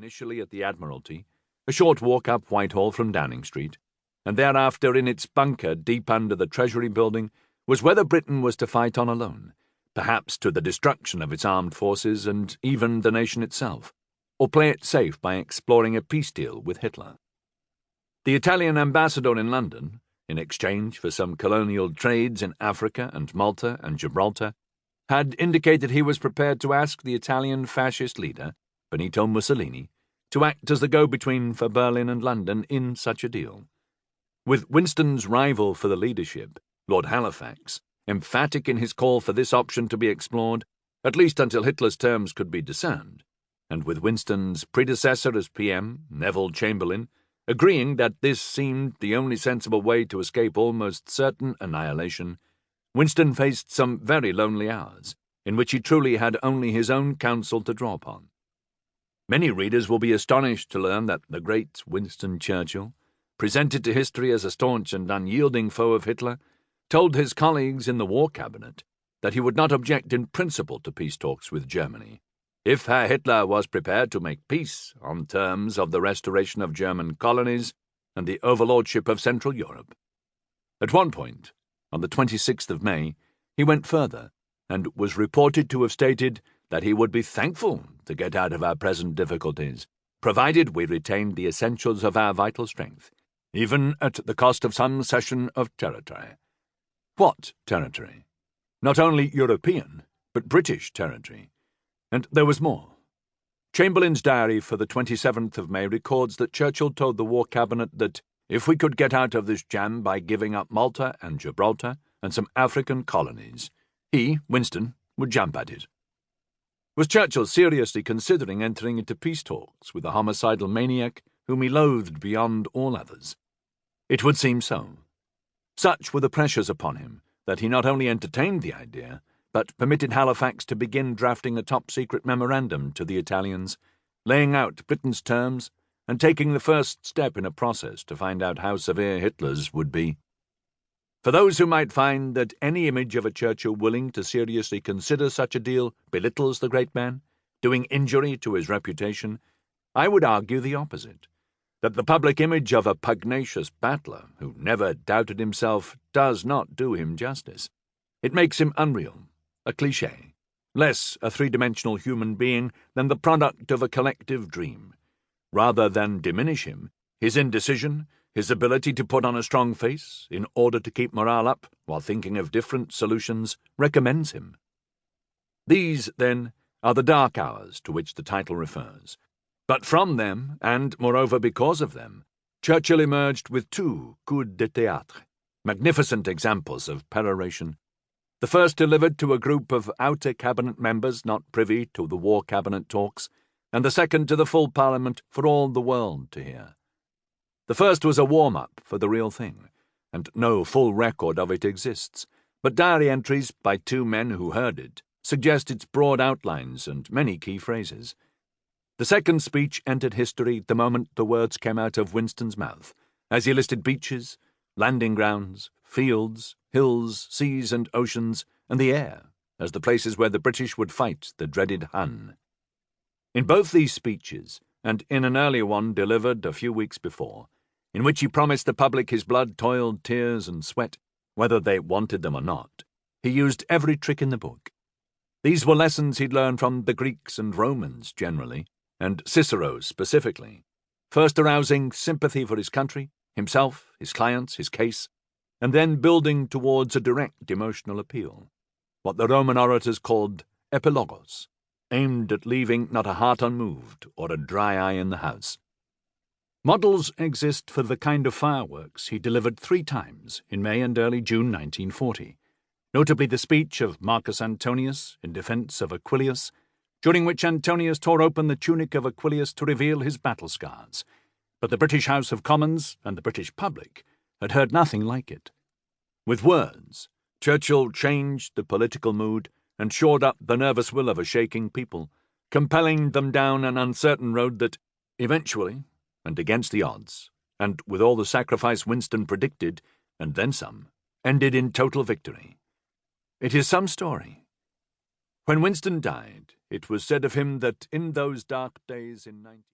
initially at the Admiralty, a short walk up Whitehall from Downing Street, and thereafter in its bunker deep under the Treasury building, was whether Britain was to fight on alone, perhaps to the destruction of its armed forces and even the nation itself, or play it safe by exploring a peace deal with Hitler. The Italian ambassador in London, in exchange for some colonial trades in Africa and Malta and Gibraltar, had indicated he was prepared to ask the Italian fascist leader, Benito Mussolini, to act as the go-between for Berlin and London in such a deal. With Winston's rival for the leadership, Lord Halifax, emphatic in his call for this option to be explored, at least until Hitler's terms could be discerned, and with Winston's predecessor as PM, Neville Chamberlain, agreeing that this seemed the only sensible way to escape almost certain annihilation, Winston faced some very lonely hours, in which he truly had only his own counsel to draw upon. Many readers will be astonished to learn that the great Winston Churchill, presented to history as a staunch and unyielding foe of Hitler, told his colleagues in the War Cabinet that he would not object in principle to peace talks with Germany, if Herr Hitler was prepared to make peace on terms of the restoration of German colonies and the overlordship of Central Europe. At one point, on the 26th of May, he went further, and was reported to have stated that he would be thankful to get out of our present difficulties, provided we retained the essentials of our vital strength, even at the cost of some cession of territory. What territory? Not only European, but British territory. And there was more. Chamberlain's diary for the 27th of May records that Churchill told the War Cabinet that if we could get out of this jam by giving up Malta and Gibraltar and some African colonies, he, Winston, would jump at it. Was Churchill seriously considering entering into peace talks with a homicidal maniac whom he loathed beyond all others? It would seem so. Such were the pressures upon him that he not only entertained the idea, but permitted Halifax to begin drafting a top-secret memorandum to the Italians, laying out Britain's terms and taking the first step in a process to find out how severe Hitler's would be. For those who might find that any image of a Churchill willing to seriously consider such a deal belittles the great man, doing injury to his reputation, I would argue the opposite, that the public image of a pugnacious battler who never doubted himself does not do him justice. It makes him unreal, a cliché, less a three-dimensional human being than the product of a collective dream. Rather than diminish him, his indecision, his ability to put on a strong face in order to keep morale up while thinking of different solutions, recommends him. These, then, are the dark hours to which the title refers. But from them, and moreover because of them, Churchill emerged with two coups de théâtre, magnificent examples of peroration. The first delivered to a group of outer cabinet members not privy to the War Cabinet talks, and the second to the full Parliament for all the world to hear. The first was a warm-up for the real thing, and no full record of it exists, but diary entries by two men who heard it suggest its broad outlines and many key phrases. The second speech entered history the moment the words came out of Winston's mouth, as he listed beaches, landing grounds, fields, hills, seas and oceans, and the air as the places where the British would fight the dreaded Hun. In both these speeches, and in an earlier one delivered a few weeks before, in which he promised the public his blood-toiled tears and sweat, whether they wanted them or not, he used every trick in the book. These were lessons he'd learned from the Greeks and Romans generally, and Cicero specifically, first arousing sympathy for his country, himself, his clients, his case, and then building towards a direct emotional appeal, what the Roman orators called epilogos, aimed at leaving not a heart unmoved or a dry eye in the house. Models exist for the kind of fireworks he delivered 3 times in May and early June 1940, notably the speech of Marcus Antonius in defence of Aquilius, during which Antonius tore open the tunic of Aquilius to reveal his battle scars, but the British House of Commons and the British public had heard nothing like it. With words, Churchill changed the political mood and shored up the nervous will of a shaking people, compelling them down an uncertain road that, eventually, and against the odds, and with all the sacrifice Winston predicted, and then some, ended in total victory. It is some story. When Winston died, it was said of him that in those dark days in